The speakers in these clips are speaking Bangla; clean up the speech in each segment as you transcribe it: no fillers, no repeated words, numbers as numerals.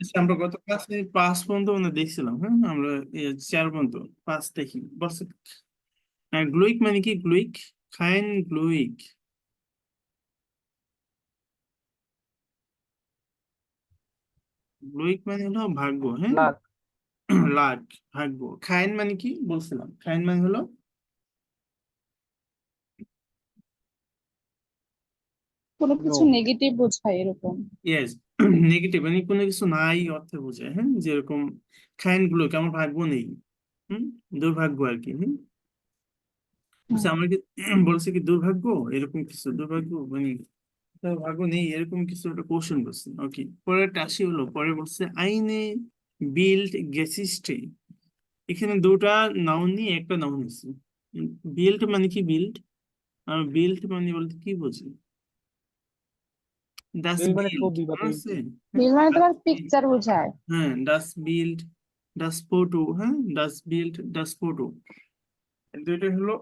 আচ্ছা, আমরা গত ক্লাসে 5 পর্যন্ত মানে দেখছিলাম, হ্যাঁ আমরা 4 পর্যন্ত 5 দেখি বলছে। গ্লুইক মানে কি? গ্লুইক, খাইন গ্লুইক। গ্লুইক মানে হলো ভাগ্য, হ্যাঁ। লাখ। লাক, ভাগ্য। খাইন মানে কি বলছিলাম? খাইন মানে হলো কোনো কিছু লোভ। নেগেটিভ বোঝায় এরকম। ইয়েস, নেগেটিভ মানে কোনো কিছু নাই অর্থে বোঝায়, হ্যাঁ। যেরকম খাইন গ্লুইক, আমার ভাগ্য নেই, হুম, দুর্ভাগ্য আর কি, হুম। হুম। আচ্ছা, আমরা কি বলছে কি দুর্ভাগ্য, এরকম কিছু দুর্ভাগ্য মানে তার ভাগ্য নেই, এরকম কিছু একটা কোশ্চেন করছে। ওকে, পরের আসি হলো, পরে বলছে আইনে বিল্ড গেসিস্টে। এখানে দুটা নাউন নিয়ে একটা নাউন আছে। বিল্ড মানে কি? বিল্ড, আর বিল্ড মানে বলতে কি বোঝে? ডাস বিল মানে বিল্ড ছবি বা মনে আছে? পেন্টিং। হ্যাঁ, বিল মানে ডাস তোমার বিল্ড, পিকচার বোঝায়। হ্যাঁ ডাস বিল্ড, ডাস ফটো, হ্যাঁ ডাস বিল্ড, ডাস ফটো, দুইটা হলো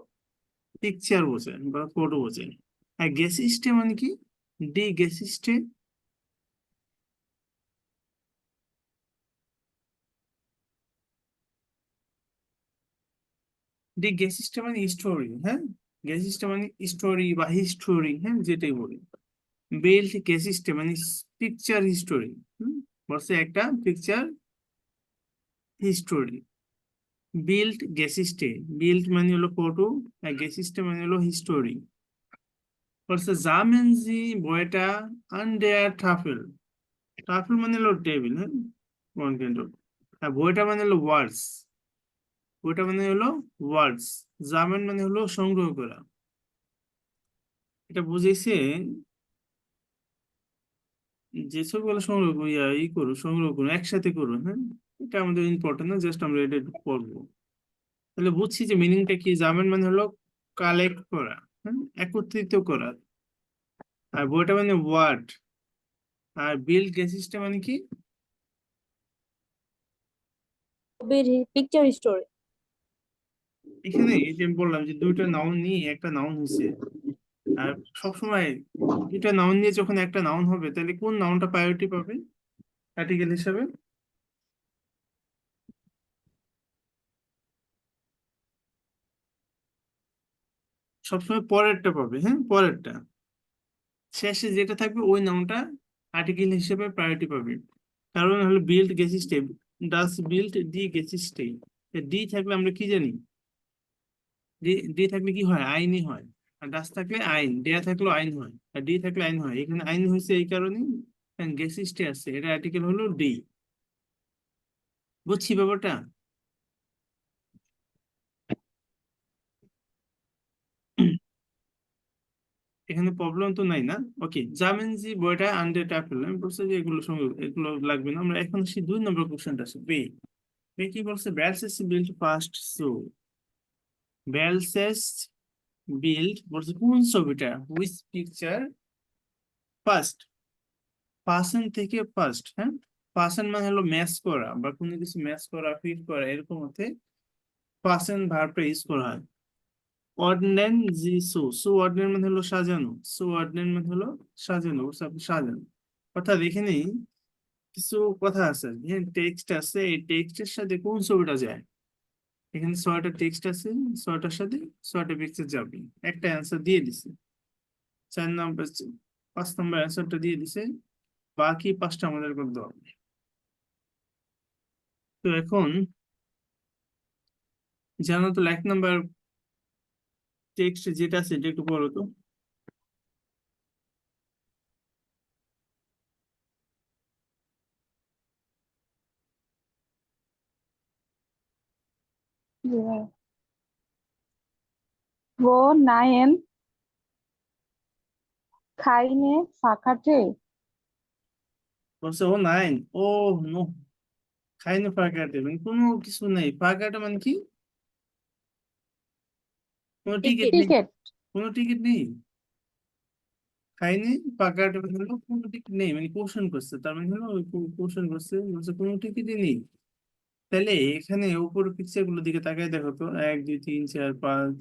পিকচার বোঝে বা ফটো বোঝে। আর গেসিস্টে মানে কি? ডি গেসিস্টে, ডি গেসিস্টে মানে স্টোরি, হ্যাঁ। গেসিস্টে মানে স্টোরি বা হিস্টোরি, হ্যাঁ যেটাই বলি। বিল্ড গেসিস্টে মানে পিকচার হিস্টোরি, বলছে একটা পিকচার হিস্টোরি। বিল্ড গেসিস্টে, বিল্ড মানে হলো ফটো, আর গেসিস্টে মানে হলো হিস্টোরি। বলছে জামেনজি বইটা আন্ডার টাফেল। টাফেল মানে হলো টেবিল, হ্যাঁ, ওয়ান কাইন্ড অফ। আর বইটা মানে হলো ওয়ার্ডস, বইটা মানে হলো ওয়ার্ডস। জামেন মানে হলো সংগ্রহ করা। এটা বুঝেছে যেসব গুলো সংগ্রহ করি ই করো, সংগ্রহ করো একসাথে করো, হ্যাঁ। এটা আমাদের ইম্পর্টেন্ট না, জাস্ট আমরা এটা একটু পড়বো। তাহলে বুঝছি যে মিনিংটা কি। জামেন মানে হলো কালেক্ট করা, হ্যাঁ, একত্রিত করা। আর বইটা মানে ওয়ার্ড। আর বিল্ড গেসিসটা মানে কি? ছবির পিকচার স্টোরি। এখানে এই যে আমি বললাম যে দুইটা নাউন নিয়ে একটা নাউন হয়েছে। আর সবসময় দুইটা নাউন নিয়ে যখন একটা নাউন হবে, তাহলে কোন নাউনটা প্রায়োরিটি পাবে আর্টিকেল হিসাবে? সবসময় পরেরটা পাবে, হ্যাঁ পরেরটা। শেষে যেটা থাকবে ওই নাউনটা আর্টিকেল হিসেবে প্রায়োরিটি পাবে। কারণ হলো বিল্ড গেসিস্টে, ডাস বিল্ড ডি গেসিস্টে। ডি থাকলে আমরা কি জানি? ডি, ডি থাকলে কি হয়? আইনই হয়। আর ডাস থাকলে আইন, দেয়া থাকলেও আইন হয়, আর ডি থাকলে আইন হয়। এখানে আইন হয়েছে এই কারণেই গেসিস্টে আছে, এটা আর্টিকেল হলো ডি। বুঝছি ব্যাপারটা? এখানে প্রবলেম তো নাই না? ওকে, জামেনজি বইটা আন্ডার ট্যাপেল, আমি বলছি যে এগুলো সঙ্গে এগুলো লাগবে না। আমরা এখন আসি 2 নম্বর কোশ্চেনটা আছে বে। বে কি বলছে? ব্যালসেস বিল্ড ফার্স্ট সো। ব্যালসেস বিল্ড বলছে কোন ছবিটা? Which picture first? পার্সন থেকে ফার্স্ট, হ্যাঁ। পার্সন মানে হলো ম্যাচ করা বা কোনো কিছু ম্যাচ করা, ফিট করা, এরকম হতে পার্সন ভার্বটা ইউজ করা হয়। অর্ডিনেন জি সো, সো অর্ডিনেন মানে হলো সাজানো, সো অর্ডিনেন মানে হলো সাজানো, বুঝছো? আপনি সাজানো। অর্থাৎ এখানে কিছু কথা আছে, হ্যাঁ টেক্সট আছে, এই টেক্সটের সাথে কোন ছবিটা যায়? এখানে 6টা টেক্সট আছে, 6টার সাথে 6টা পিকচার যাবে। একটা অ্যান্সার দিয়ে দিছে, 4 নম্বর 5 নম্বর অ্যান্সারটা দিয়ে দিছে। বাকি 5টা আমাদের করতে হবে। তো এখন জানো তো 1 নম্বর টেক্সট যেটা আছে এটা একটু বলো তো। জি ভাই। ও নাইন খাইনে ফাঁকাটে। বলছে ও নাইন, ও নো, খাইনি ফাঁকাটে মানে কোনো কিছু নেই। ফাঁকাটা মানে কি? কোনো টিকিট টিকিট। নেই, টিকেট। কোনো টিকিট নেই। খাইনি ফাঁকাটে মানে হলো কোনো টিকিট নেই, মানে কোশ্চেন করছে, তার মানে হলো কোশ্চেন করছে, বলছে কোনো টিকিটই নেই। তাহলে এখানে উপর পিকচার গুলোর দিকে তাকায় দেখো তো, 1 2 3 4 5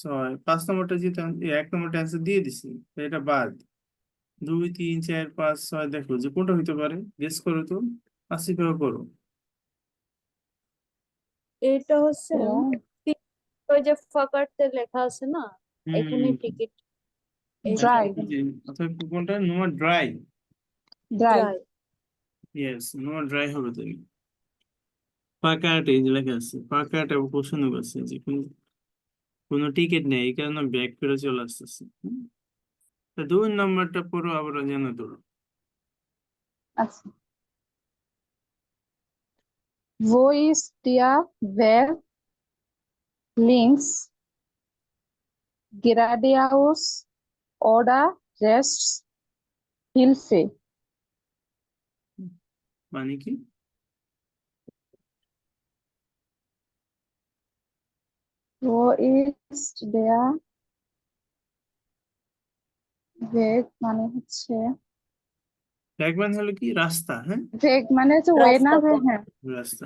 6, 5 নম্বরটা যেটা 1 নম্বরটা অ্যান্সার দিয়ে দিছি, তো এটা বাদ। 2 3 4 5 6, দেখো যে কোনটা হইতে পারে, গেস করো তো। আসিফাও করো। এটা হচ্ছে ওই যে ফাঁকাতে লেখা আছে না, এখনই টিকিট, এই যে ড্রাই এখানে অর্থাৎ কোনটা নোয়া ড্রাই। Dry dry. ইয়েস, নোয়া ড্রাই হবে তুমি। ফাঁকাট এই যে লেখা আছে, ফাঁকাট এবং কোশ্চেন আছে যে কোনো টিকিট নেই, এই কারণে ব্যাক করে চলে আসতেছে। তা 2 নম্বরটা পড়ো আবার জানা ধরো। আচ্ছা wo ist der wer links geradeaus oder rechts Hilfe মানে কি? wo ist der Weg মানে হচ্ছে ব্যাক মানে হলো কি রাস্তা, হ্যাঁ Weg মানে হচ্ছে ওয়ে না রাস্তা হ্যাঁ হ্যাঁ রাস্তা।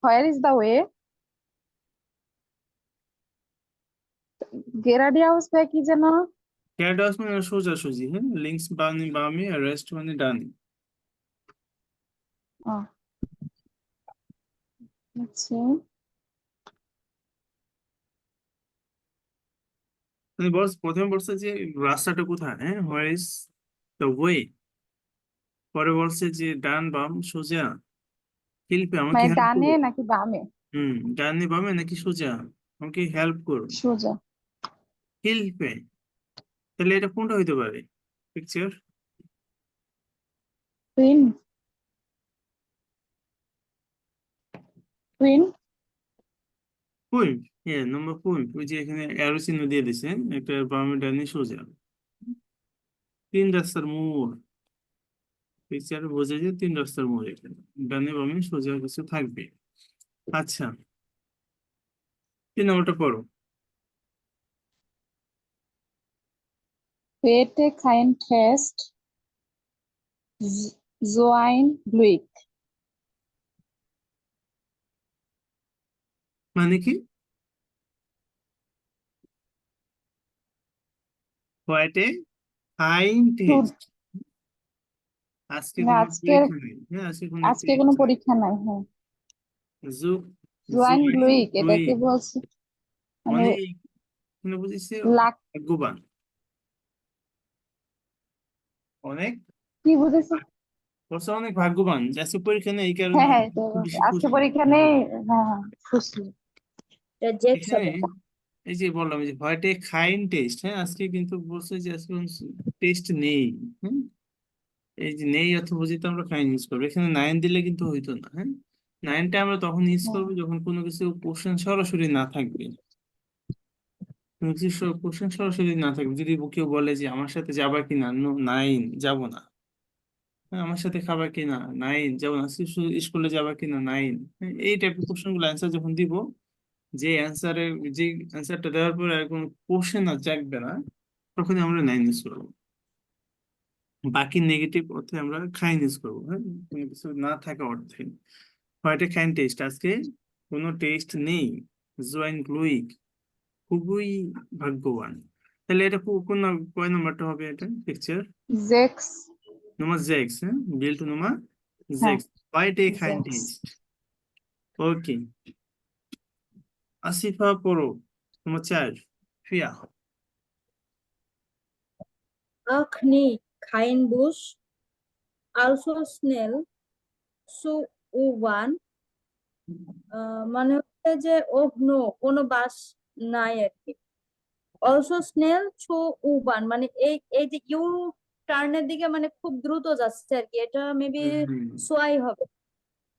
where is the way geradeaus কি যেন ক্যাডাস মানে সোজাসুজি, হ্যাঁ লিঙ্কস বামে বামে আর রেস্ট মানে ডানে। আহ, আচ্ছা মানে প্রথমে বলছে যে রাস্তাটা কোথায়, হ্যাঁ হোয়ার ইজ দ্য ওয়ে। পরে বলছে যে ডান বাম সোজা, হেল্প আমাকে মানে হেল্প ডানে করো। নাকি বামে ডানে বামে নাকি সোজা, আমাকে হেল্প করো। সোজা হেল্পে, তাহলে এটা কোনটা হইতে পারে? পিকচার টুইন টুইন পয়েন্ট, হ্যাঁ নম্বর পয়েন্ট, ওই যে এখানে অ্যারো চিহ্ন দিয়ে দিছে, একটা বামে ডানে সোজা, 3 রাস্তার মোড়। পিকচারে বোঝা যায় 3 রাস্তার মোড়, এখানে ডানে বামে সোজা কিছু থাকবে। আচ্ছা, 3 নম্বরটা পড়ো। Heute kein Test so ein Glück মানে কি? হোয়াইট এ ফাইন তো- টেস্ট, আজকে কোনো আজকের পরীক্ষা নেই, হ্যাঁ আজকে কোনো আজকে টেস্ট কোনো নেই। পরীক্ষা নাই হ্যাঁ জো জোয়াইন জোয়াইন গ্লুইক এটাকে গ্লুইক বলছে মানে মানে এখানে বুঝেছে লাক ভাগ্যবান, অনেক কি বুঝেছে বলছে অনেক ভাগ্যবান যে আজকে পরীক্ষা নেই, এই কারণে হ্যাঁ হ্যাঁ অনেক এটা বলছে। বেশি আজকে খুশি। পরীক্ষা নেই হ্যাঁ হ্যাঁ, খুশি এটা জেক্স এখানে হবে। এই যে বললাম যে হোয়াইট এ খাইন টেস্ট, হ্যাঁ আজকে কিন্তু বলছে যে আজকে টেস্ট নেই। হ্যাঁ এই যে নেই অর্থ বুঝিতে আমরা খাইন ইউজ করবো, এখানে 9 দিলে কিন্তু হইতো না, হ্যাঁ 9টা আমরা তখন ইউজ হ্যাঁ করবো যখন কোনো কিছু কোশ্চেন সরাসরি না থাকবে। কোনো কিছু কোশ্চেন সরাসরি না থাকবে, যদি কেউ বলে যে আমার সাথে যাবা কিনা, নাইন যাবো না। হ্যাঁ, আমার সাথে খাবা কিনা, নাইন যাবো না। স্কুলে যাবা কিনা, নাইন। এই টাইপের কোশ্চেন গুলো অ্যান্সার যখন দিব, যে অ্যান্সারে যে অ্যান্সারটা দেওয়ার পরে আর কোনো কোশ্চেন আর জাগবে না, তখনই আমরা নাইন ইউজ করবো। বাকি নেগেটিভ অর্থে আমরা খাইন ইউজ করবো, হ্যাঁ কোনো কিছু না থাকা অর্থে। হোয়াইট এ খাইন টেস্ট, আজকে কোনো টেস্ট নেই। জোয়াইন গ্লুইক, খুবই ভাগ্যবান। তাহলে এটা কোন কয় নাম্বারটা হবে এটা পিকচার? জেক্স Nummer 6, হ্যাঁ বিল্ড Nummer হ্যাঁ 6, হোয়াইট এ খাইন জেক্স টেস্ট। ওকে, আসিফা পড়ো। Nummer 4, ফিয়া। Ach nee, kein Busch, also schnell, so U1, মানে হচ্ছে যে ওহ নো, কোনো বাস নাই আর কি। অলসো স্নেল সো U1, মানে এই এই যে ইউ টার্নের দিকে মানে খুব দ্রুত যাচ্ছে আর কি, এটা মেবি হুম সোয়াই হবে,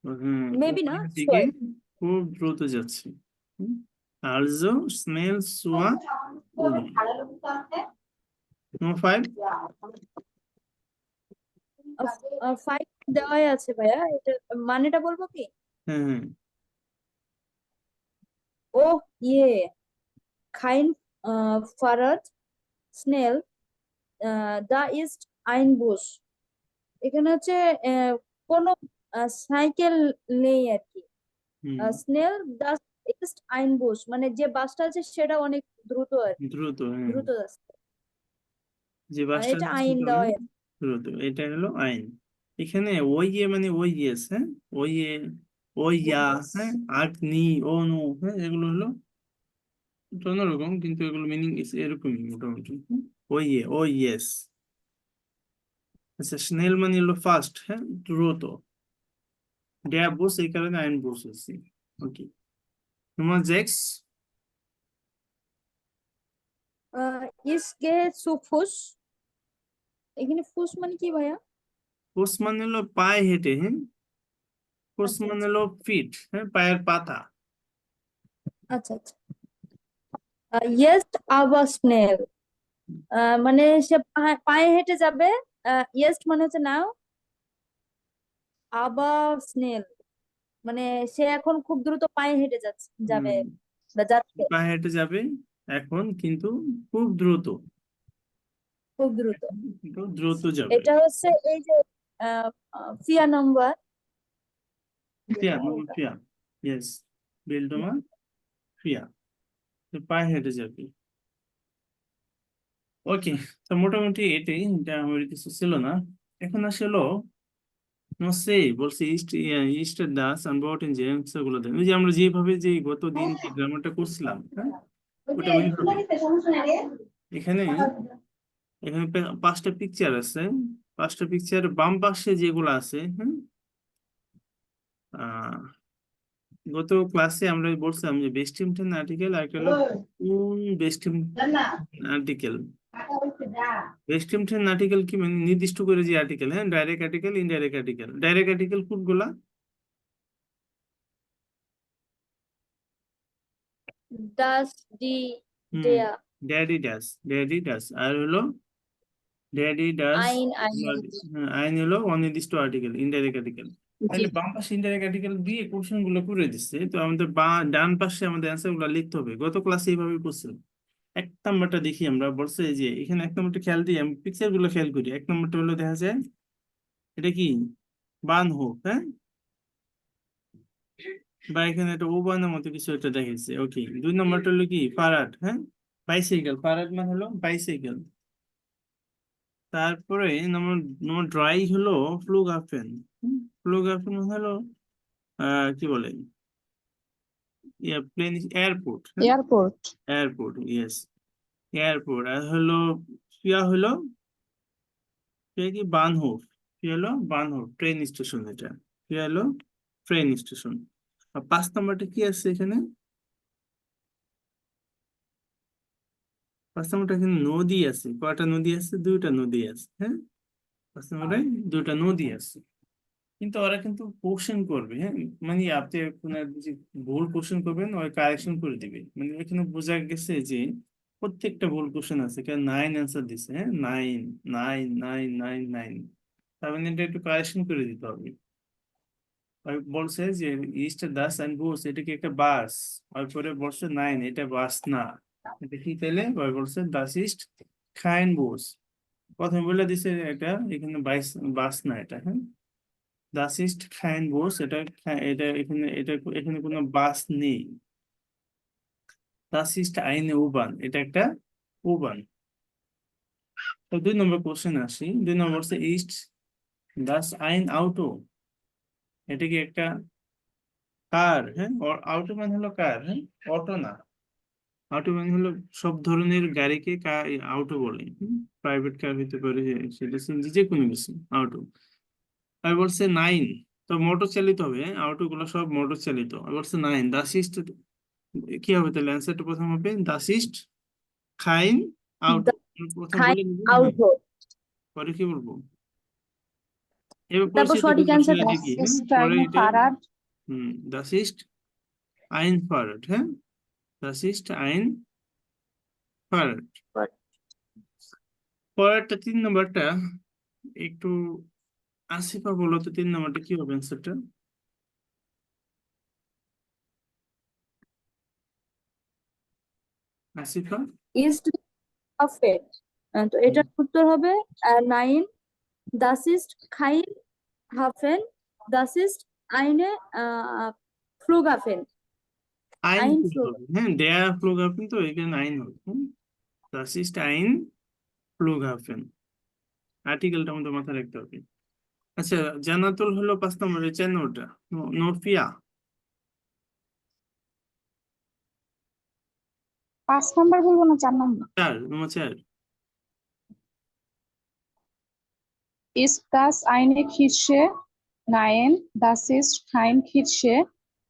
হুম, মেবি না উপরের দিকে সোয়াই। খুব দ্রুত যাচ্ছে। আলজো স্নেল সুয়া উবান। Nummer 5, ফাইভ দেওয়াই আছে ভাইয়া, এটা মানেটা বলবো কি? হ্যাঁ হ্যাঁ ও ইয়ে, খাইন ফারাদ স্নেল দা ইস্ট আইন বুশ, এখানে হচ্ছে কোনো সাইকেল নেই আর কি। হুম, স্নেল দা ইস্ট আইন বুশ মানে যে বাসটা আছে সেটা অনেক দ্রুত আর কি, দ্রুত, হ্যাঁ দ্রুত যাচ্ছে। যে বাসটা এটা যাচ্ছে আইন সেটা দেওয়া অনেক আছে। দ্রুত, এটা হলো আইন। এখানে ওই মানে ওই ইয়েস, হ্যাঁ, ওই ওই ইয়া, হ্যাঁ, আগ্নি, ও নো, হ্যাঁ, এগুলো হলো একটু অন্যরকম, কিন্তু এগুলো মিনিং এরকমই মোটামুটি। ওই ইয়েস। আচ্ছা, স্নেল মানে হলো ফাস্ট, হ্যাঁ, দ্রুত। ড্যাব বস, এই কারণে আইন বসেছি। ওকে, তোমার জেক্স। ইসকে সুফুস, এখানে ফুস মানে কি ভাইয়া? পোস মানে হলো পায়ে হেঁটে, হ্যাঁ, পোস আচ্ছা মানে আচ্ছা হলো ফিট, হ্যাঁ, পায়ের পাতা। আচ্ছা আচ্ছা। ইয়েস আবার স্নেল, মানে সে পায়ে হেঁটে যাবে। ইয়েস মানে হচ্ছে নাও, আবার স্নেল মানে সে এখন খুব দ্রুত পায়ে হেঁটে যাবে হুম, বা যাচ্ছে পায়ে হেঁটে যাবে এখন, কিন্তু খুব দ্রুত, খুব দ্রুত। কিন্তু দ্রুত যাবে। এটা হচ্ছে এই যে ফিয়া নাম্বার। ফিয়া, ফিয়া, ইয়েস, বেলডোমা, ফিয়া, তো পায়ে হেঁটে যাবে। ওকে, তো মোটামুটি এটাই, এটা আমার কিছু ছিল না। এখন আসলে নো সে বলছি ইস্ট, ইস্টের দাস আনবাউট ইন জেমস, ওগুলো দেন, ওই যে আমরা যেভাবে যে গত দিন যে গ্রামারটা করছিলাম, হ্যাঁ, ওটা ওইভাবে। এখানে এখানে পাঁচটা পিকচার আছে। পাঁচটা পিকচার বাম পাশে যেগুলো আছে, হ্যাঁ, আহ গত ক্লাসে আমরা বলছিলাম যে বেস্টিমটেন আর্টিকেল আর একটা হলো কোন বেস্টিম আর্টিকেল। বেস্টিমটেন আর্টিকেল কি মানে নির্দিষ্ট করে যে আর্টিকেল, হ্যাঁ, direct article, indirect article. Direct article কোনগুলা? ডাস ডি হুম, ডেয়া, ড্যাডি ডাস, ড্যাডি ডাস, আর হলো ড্যাডি ডাস। আইন আইন। আইন হলো অনির্দিষ্ট আর্টিকেল, ইনডাইরেক্ট আর্টিকেল। জি। তাহলে বাম পাশে ইনডাইরেক্ট আর্টিকেল দিয়ে কোশ্চেন গুলো করে দিচ্ছে, তো আমাদের ডান পাশে আমাদের অ্যান্সার গুলো লিখতে হবে। গত ক্লাসে এইভাবে করছিলাম। এক নাম্বারটা দেখি, আমরা বলছে যে এখানে এক নাম্বারটা খেয়াল দিই, আমি পিকচার গুলো খেয়াল করি। এক নাম্বারটা হলো দেখা যায় এটা কি বান হোক, হ্যাঁ, বা এখানে একটা ওবানের মতো কিছু একটা দেখেছে। ওকে, দুই নাম্বারটা হলো কি পারাড, হ্যাঁ, বাইসাইকেল। পারাড মানে হলো বাইসাইকেল। তারপরে নম্বর নম্বর ড্রাই হলো ফ্লুগাফেন। ফ্লুগাফেন হলো কি বলে, প্লেন, এয়ারপোর্ট, হ্যাঁ, এয়ারপোর্ট। Airport, yes, airport. আর হলো ফিয়া হলো, ফিয়া কি বানহোফ, ফিয়া হলো বানহোফ ট্রেন স্টেশন, এটা ফিয়া হলো ট্রেন স্টেশন। আর পাঁচ নাম্বারটা কি আছে এখানে? পাঁচ নাম্বারটা এখানে নদী আছে। কয়টা নদী আছে? দুইটা নদী আছে, হ্যাঁ, পাঁচ নাম্বারে দুইটা নদী আছে। কিন্তু ওরা কিন্তু কোশ্চেন করবে, হ্যাঁ, মানে আপনি কোনো যে ভুল কোশ্চেন করবেন ওই কারেকশন করে দিবে। মানে এখানে বোঝা গেছে যে প্রত্যেকটা ভুল কোশ্চেন আছে, কেন 9 অ্যান্সার দিছে, হ্যাঁ, 9 9 9 9 9, তার মানে এটা একটু কারেকশন করে দিতে হবে। ওই বলছে যে ইস্ট দাস অ্যান্ড বুস, এটা কি একটা বাস? তারপরে বলছে 9 এটা বাস না, এটা কি তাইলে? ওই বলছে দাস ইস্ট খাইন বুস, প্রথমে বলে দিছে এটা এখানে বাইস, বাস না এটা, হ্যাঁ, দাস ইস্ট খাইন বুস, এটা এটা এখানে, এটা এখানে কোনো বাস নেই। দাস ইস্ট আইনে উবান, এটা একটা উবান। তো দুই নম্বর কোশ্চেন আসি। দুই নম্বর হচ্ছে ইস্ট দাস আইন আউটো, এটা কি একটা কার? হ্যাঁ, আউটো মানে হলো কার, হ্যাঁ, অটো না। অটো মানে হলো সব ধরনের গাড়িকে অটো বলে। প্রাইভেট কার হতে পারে, সেটা সিএনজি, যে কোনো কিছু অটো। আর বলছে 9, তো মোটর চালিত হবে, অটো গুলো সব মোটর চালিত। আর বলছে 9 দাস ইস্ট, কি হবে তাহলে? অ্যান্সারটা প্রথম হবে দাস ইস্ট খাইন আউটো। প্রথম খাই বলে নিবো, হ্যাঁ, আউটো, পরে কি বলবো? এবার তারপর পরিচিত সঠিক গুলো অ্যান্সার। শুনে দাস দেখি, হ্যাঁ, ইস্ট পরে আইনে এটা ফারাড। দাস ইস্ট আইন ফারাড, হ্যাঁ, দাস ইস্ট আইন ফারাড। পরেরটা 3 নম্বরটা একটু আসিফা বলো তো, 3 নম্বরটা কি হবে অ্যান্সারটা? আসিফা। ইস্ট অফেট, তো এটার উত্তর হবে 9 দাস ইস্ট খাইন হাফেন, দাস ইস্ট আইনে ফ্লুগাফেন, আইন আইন কি ফ্লুগ। হবে? হ্যাঁ, ডেয়া ফ্লুগাফেন, তো এখানে আইন হবে, দাস ইস্ট আইন ফ্লুগাফেন। আর্টিকেলটা আমাদের মাথায় রাখতে হবে। আচ্ছা, জান্নাতুল হলো 5 নম্বরে, 4 নম্বরটা নরফিয়া। 5 নাম্বার বলবো না 4 নাম্বার? 4 নম্বর, 4। Ist das eine Kirsche? Nein, das ist kein Kirsche.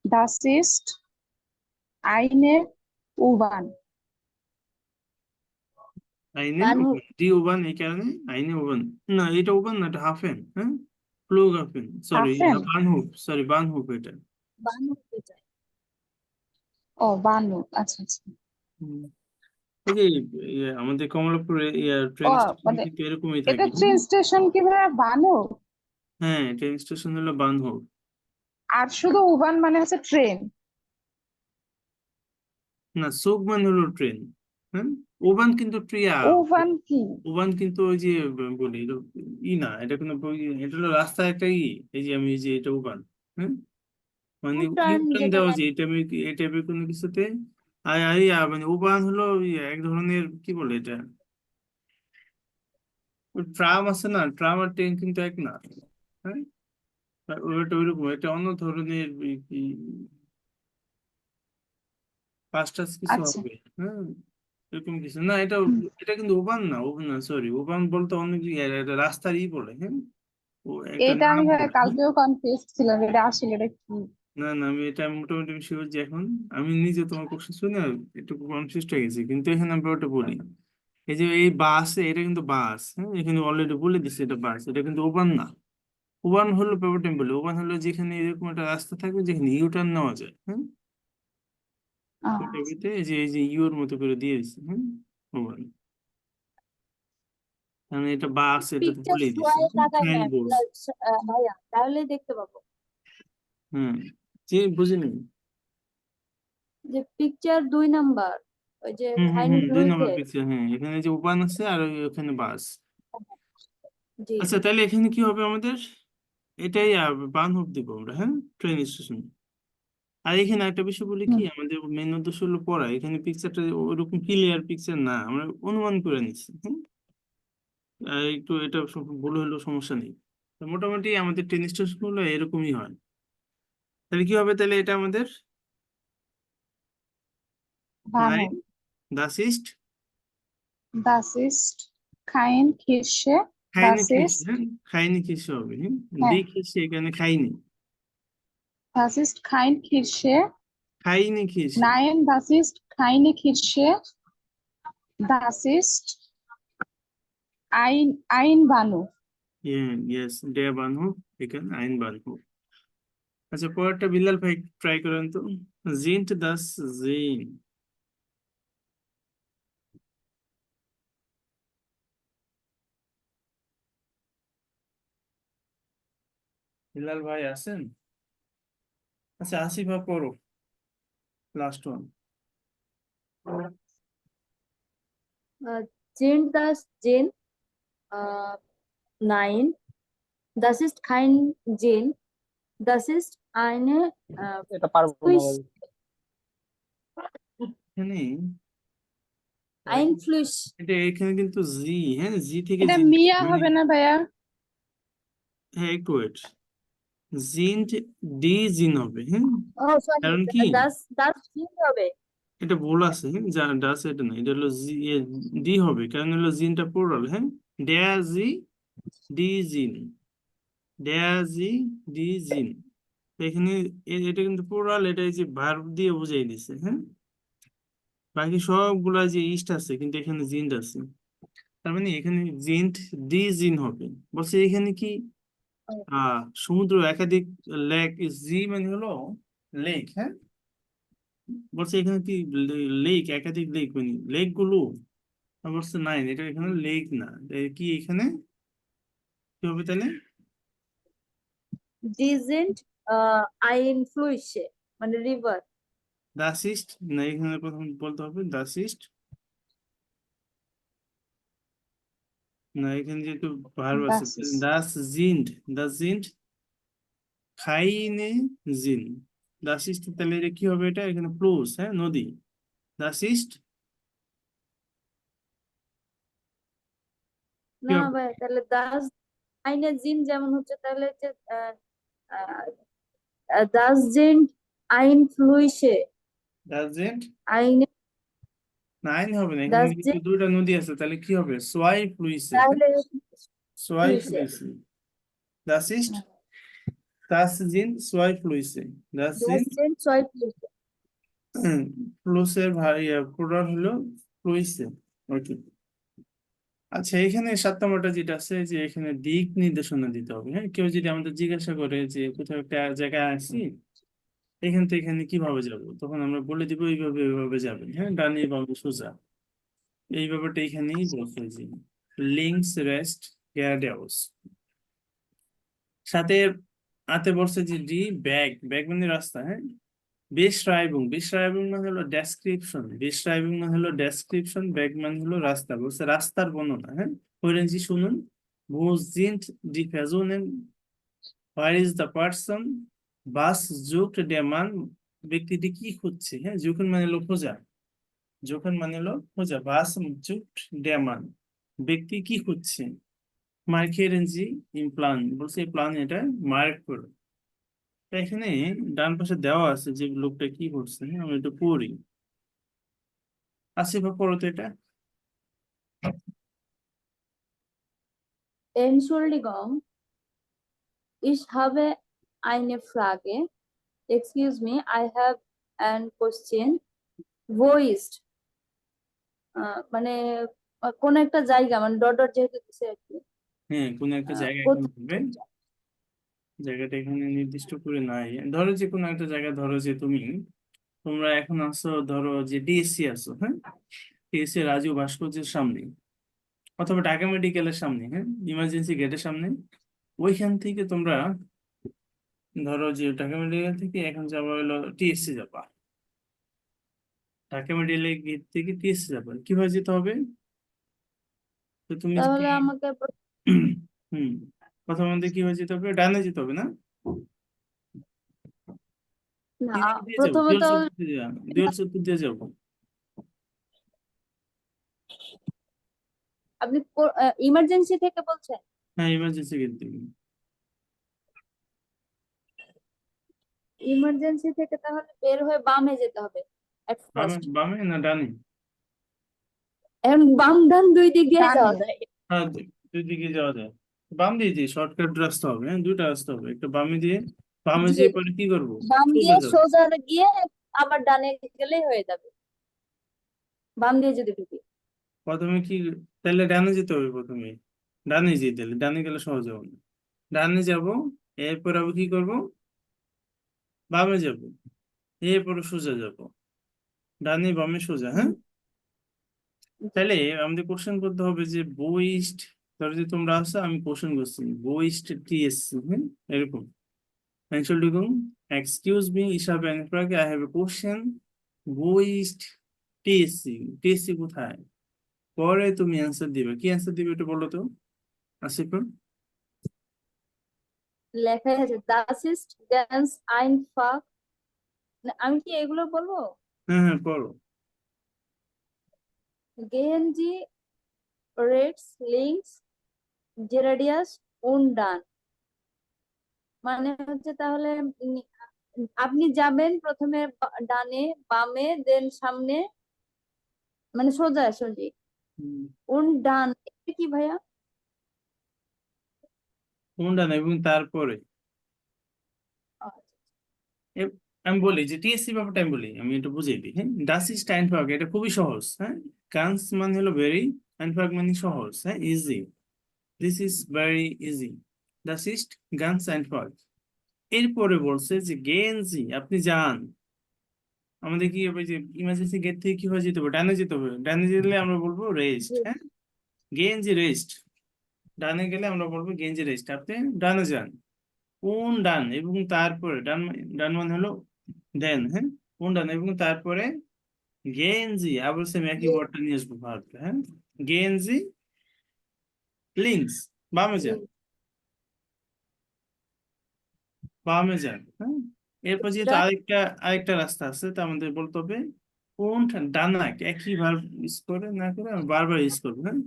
Das ist eine U-Bahn. আইনে বানু ওবান, ডি ওবান, এই কারণে আইনে ওবান। না, এটা ওবান না, এটা হাফেন, হ্যাঁ, প্লুগ হাফেন, সরি, Hafen? বানহুব, সরি বানহুব এটা। বানু হতে চায়। ও বানু, আচ্ছা আচ্ছা। হুম। ওই যে আমাদের কমলাপুরে ও ট্রেন স্টেশন মানে কিন্তু এরকমই এটা থাকে, ট্রেন স্টেশন কি ভাইয়া, বানু? হ্যাঁ, ট্রেন স্টেশন হলো বানহুব। আর শুধু উবান মানে হচ্ছে ট্রেন? না, সুগ মানে হলো ট্রেন, হ্যাঁ। ওবান কিন্তু ট্রিয়া, উবান কি? ওবান কিন্তু ওই যে বলি এটা না, এটা কোনো এটা হলো রাস্তা একটা এই যে আমি এই যে এটা ওবান, হ্যাঁ, মানে ইউটার্ন ইউটার্ন যেটা দেওয়া নেয়। যায় এটা আমি এই টাইপের কোনো কিছুতে। মানে ওবান হলো ওই এক ধরনের, কি বলে এটা, ওই ট্রাম আছে না, ট্রাম আর ট্রেন কিন্তু এক না, হ্যাঁ। ওটা ওইরকম, এটা অন্য ধরনের কি পাঁচ টাচ কিছু আচ্ছা। হবে, হ্যাঁ, এরকম কিছু না। এটা হুম। এটা কিন্তু ওবান না, ওবান না, সরি, ওবান বলতে অনেক এটা রাস্তারই বলে, হ্যাঁ, ও একটা এইটা নাম আমি ভাইয়া বলে, হ্যাঁ। কালকেও কনফিউজ ছিলাম, এটা আসলে এটা কি? না না, আমি এটা মোটামুটি শিওর যে এখন আমি নিজে তোমার কোশ্চেন শুনে একটু কনফিউজ হয়ে গেছি, কিন্তু এখানে আমি ওটা বলি। এই যে এই বাস, এটা কিন্তু বাস, হ্যাঁ, এখানে অলরেডি বলে দিচ্ছে এটা বাস, এটা কিন্তু ওবান না। ওবান হলো পেপার টেম্পল, ওবান হলো যেখানে এরকম একটা রাস্তা থাকবে যেখানে ইউটার্ন নেওয়া যায়, হ্যাঁ। আচ্ছা। এই যে ইউর মতো করে দিয়ে দিচ্ছে, হ্যাঁ, ওবান। মানে এটা বাস, এটা তো পিকচার বলেই দিচ্ছে, সোয়ায় তাকাই সাইন ম্যাম, বোর্ড। ভাইয়া তাহলে দেখতে পাবো হ্যাঁ, যে বুঝিনি। যে পিকচার 2 নাম্বার, ওই যে হুম হুম খাইন হুম, 2 নম্বর ব্লুজে। পিকচার, হ্যাঁ, এখানে যে ওবান আছে আর ওখানে বাস। জি আচ্ছা, জি। তাহলে এখানে কি হবে আমাদের, এটাই বানহুব দিব আমরা, হ্যাঁ, ট্রেন স্টেশন। আর এখানে একটা বিষয় বলি কি, হুম। আমাদের মেন উদ্দেশ্য হলো পড়া, এখানে পিকচারটা ওরকম ক্লিয়ার পিকচার না, আমরা অনুমান করে নিচ্ছি, হ্যাঁ। একটু এটা ভুল হলেও সমস্যা নেই। তো মোটামুটি আমাদের ট্রেন স্টেশন গুলো এরকমই হয়। তাহলে কি হবে, তাহলে এটা আমাদের Banu. Nine, das ist Das ist kein Kirsche. খাইনি Das খিস, ist, হ্যাঁ, খাইনি খিস হবে, হ্যাঁ, হ্যাঁ, দেখিস এখানে খাইনি, das ist kein Kirsche. খাইনি খিস। Nein, das ist keine Kirsche. Das ist ein Banu. Yes, ডে বানহুব, এখানে আইন বানহুব। আচ্ছা, পরেরটা বিল্লাল ভাই ট্রাই করেন তো, জিন্ট দাস জিন। বিল্লাল ভাই আছেন? আচ্ছা, আসিফা পড়ো, last one. Sind das Jinn? Nein, das ist kein Jinn. Das ist eine এটা পারবো না Fisch, ভাই। এখানে Einfluss. এখানে কিন্তু জি, হ্যাঁ, জি থেকে এটা জিন, মিয়া মানে, হবে না ভাইয়া? হ্যাঁ, একটু ওয়েট, জিন্ট ডি জিন হবে, হ্যাঁ। Oh, sorry, কারণ কি, das Jinn হবে। এটা ভুল আছে, হ্যাঁ, যা ডাস এটা না, এটা হলো জি, ডি হবে, কারণ হলো জিনটা প্লুরাল, হ্যাঁ, ডেয়া জি ডি জিন, ডেয়া জি ডি জিন। তো এখানে এটা কিন্তু প্লুরাল, এটা এই যে ভার্ব দিয়ে বুঝাই দিছে, হ্যাঁ। বাকি সবগুলা যে ইস্ট আছে, কিন্তু এখানে জিন্ট আছে, তার মানে এখানে জিন্ট ডি জিন হবে। বলছে এখানে কি সমুদ্র একাধিক, লেক, জি মানে হলো লেক, হ্যাঁ। বলছে এখানে কি লেক, একাধিক লেক, মানে লেক গুলো, বলছে নাই, এটা এখানে লেক না, কি এখানে কি হবে তাহলে, Die sind Einflüsse, মানে রিভার। দাস ইস্ট, না, এখানে প্রথম বলতে হবে দাস ইস্ট, না, এখানে যেহেতু ভার্ব আছে, Das ist, দাস জিন্ট, দাস জিন্ট খাইনে জিন, দাস ইস্ট, তাহলে এটা কি হবে, এটা এখানে প্লুস, হ্যাঁ, নদী, দাস ইস্ট কি না হবে, ভাই, তাহলে das আইনে জিন যেমন হচ্ছে তাহলে হচ্ছে দাস জিন্ট আইন ফ্লুইসে ডাজেন্ট আইনে না, আইন হবে না, এখানে দাস কিন্তু জিন্ট দুইটা নদী আছে, তাহলে কি হবে? সোয়াই ফ্লুইসে, তাহলে সোয়াই ফ্লুইসে ফ্লুইসে। Das ist, das sind zwei Flüsse. Das Das sind জিন্ট ছয় ফ্লুইসে ফ্লুসের প্লুরাল হলো ফ্লুইসে। ওকে। আচ্ছা, এখানে 7 নম্বরটা যেটা আছে যে এখানে দিক নির্দেশনা দিতে হবে। হ্যাঁ, কেউ যদি আমাদের জিজ্ঞাসা করে যে কোথাও একটা জায়গায় আসছি, এখান থেকে এখানে কিভাবে যাব, তখন আমরা বলে দিব এইভাবে এইভাবে যাবেন। হ্যাঁ, ডানে বামে সোজা। এই ব্যাপারটা এখানেই বলতে যে লিঙ্কস রেস্ট গ্যারাডাউস। সাথে আতে বলছে যে ডি ব্যাগ, ব্যাগ মানে রাস্তা। হ্যাঁ, বেশরাইবুং, বেশরাইবুং মানে হলো ডেসক্রিপশন, বেশরাইবুং মানে হলো ডেসক্রিপশন, ব্যাগ মানে হলো রাস্তা। বলছে রাস্তার বর্ণনা। হ্যাঁ, hören Sie শুনুন। Wo sind die Personen? Where is the person? Was sucht der Mann? ব্যক্তিটি কি খুঁজছে? হ্যাঁ, suchen মানে হলো খোঁজা, suchen মানে হলো খোঁজা। Was sucht der Mann? ব্যক্তি কি খুঁজছে? Markieren Sie im Plan, বলছে এই প্ল্যান এটা মার্ক করো। তা এখানে ডান পাশে দেওয়া আছে যে লোকটা কি করছে। হ্যাঁ, আমি একটু পড়ি। আসিফ, পড়ো তো এটা। Entschuldigung, ich habe eine Frage. Excuse me, I have an question. Wo ist? মানে কোন একটা জায়গা মানে ডট ডট যেহেতু দিছে আর কি হ্যাঁ, কোন একটা জায়গা এখানে কোথায় হবে, জায়গাটা এখানে নির্দিষ্ট করে নাই। ধরো যে কোনো একটা জায়গা, ধরো যে তোমরা এখন আসো, ধরো যে ডিএসসি আসো। হ্যাঁ, ডিএসসি রাজু ভাস্কর্যের সামনে, অথবা ঢাকা মেডিকেলের সামনে। হ্যাঁ, ইমার্জেন্সি গেটের সামনে। ওইখান থেকে তোমরা ধরো যে ঢাকা মেডিকেল থেকে এখন যাবো হলো টিএসসি যাবা। ঢাকা মেডিকেল গেট থেকে টিএসসি যাবা, কিভাবে যেতে হবে? তো তুমি যদি তাহলে আমাকে হুম, প্রথম আমাদের কিভাবে যেতে হবে? ডানে যেতে হবে না? না কি দিয়ে যাবো? প্রথমে দুয়ার তো চত্বর দিয়ে যাবো, দুয়ার চত্বর দিয়ে যাবো। আপনি ইমার্জেন্সি থেকে বলছেন? হ্যাঁ, ইমার্জেন্সি গেট থেকে। ইমার্জেন্সি থেকে তাহলে বের হয়ে বামে যেতে হবে এট বামে, ফার্স্ট। বামে না ডানে? এখন বাম ডান দুই দিক দিয়ে যাওয়া ডানে। যায়। হ্যাঁ, দুই দিকে যাওয়া যায়। বাম দিয়ে যে শর্টকাট রাস্তা হবে। হ্যাঁ, দুইটা রাস্তা হবে, একটা বামে দিয়ে, বামে জি, যেয়ে পরে কি করবো? বাম সোজা দিয়ে যাবো। সোজা গিয়ে আবার ডানে গেলেই হয়ে যাবে বাম দিয়ে যদি ঢুকি। প্রথমে কি, তাহলে ডানে যেতে হবে প্রথমে। ডানে যেতে, তাহলে ডানে গেলে সহজ হবে না। ডানে যাব, এরপর আবার কি করব? বামে যাব, এরপরে সোজা যাব। ডানে বামে সোজা। হ্যাঁ, তাহলে আমাদের কোশ্চেন করতে হবে যে বইস্ট, ধরো যে তোমরা আসো, আমি কোশ্চেন করছি বইস্ট টিএসসি। হ্যাঁ, এরকম। Entschuldigung, excuse me, ich habe eine Frage, I have a question. Wo ist TSC? TSC কোথায়? পরে তুমি অ্যান্সার দিবে। কি অ্যান্সার দিবে এটা বলো তো আসিফ। লেখা আছে das ist ganz einfach। আমি কি এগুলো বলবো? হ্যাঁ হ্যাঁ, পড়ো। gehen Sie rechts links geradeaus und dann মানে হচ্ছে তাহলে আপনি যাবেন প্রথমে ডানে বামে দেন সামনে মানে সোজা সোজি হুম, und dann এটা কি ভাইয়া? কোনটা না, এবং তারপরে এ- আমি বলি যে টিএসসি ব্যাপারটা আমি বলি, আমি একটু বুঝিয়ে দিই। হ্যাঁ, ডাস ইজ আইনফ্রাগ, এটা খুবই সহজ। হ্যাঁ, গানস মানে হলো ভেরি, আইনফ্রাগ মানে সহজ। হ্যাঁ, easy, this is very easy. ডাস ইজ গানস আইনফ্রাগ। এরপরে বলছে যে গেনজি, আপনি যান। আমাদের কি হবে যে ইমার্জেন্সি গেট থেকে কিভাবে যেতে হবে? ডানে যেতে হবে। ডানে গেলে আমরা বলবো রেস্ট। জি, হ্যাঁ, গেঞ্জি রেস্ট। ডানে গেলে আমরা বলবো গেঞ্জি রেস্ট, আপনি ডানে যান। কোন ডান এবং তারপরে ডান, ডান মানে হলো দেন। হ্যাঁ, কোন ডান এবং তারপরে গেঞ্জি, আবার সেম একই জি, ওয়ার্ডটা নিয়ে আসবো ভারতে। হ্যাঁ, গেঞ্জি লিঙ্কস, বামে জি, যান, বামে যান। হ্যাঁ, এরপর যেহেতু এটা আরেকটা আরেকটা রাস্তা আছে, তা আমাদের বলতে হবে কোন ডানাক। একই ভার ইউজ করে না করে আমি বারবার ইউজ করবো। হ্যাঁ,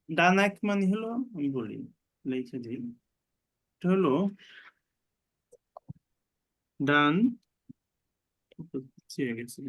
ডানাক মানে হলো, আমি বলি লিখে দিই। এটা হলো ডান, ছিঁড়ে গেছে।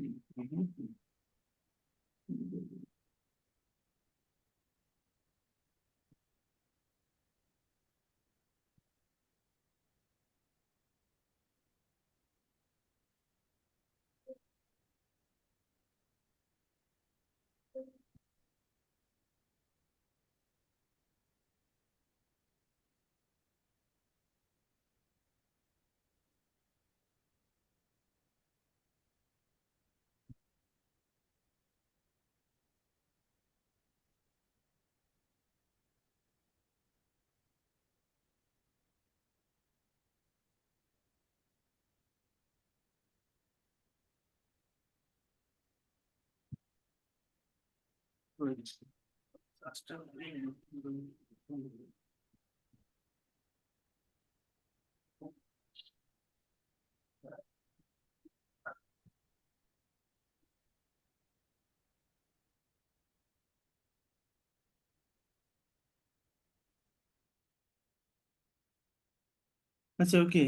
আচ্ছা, ওকে।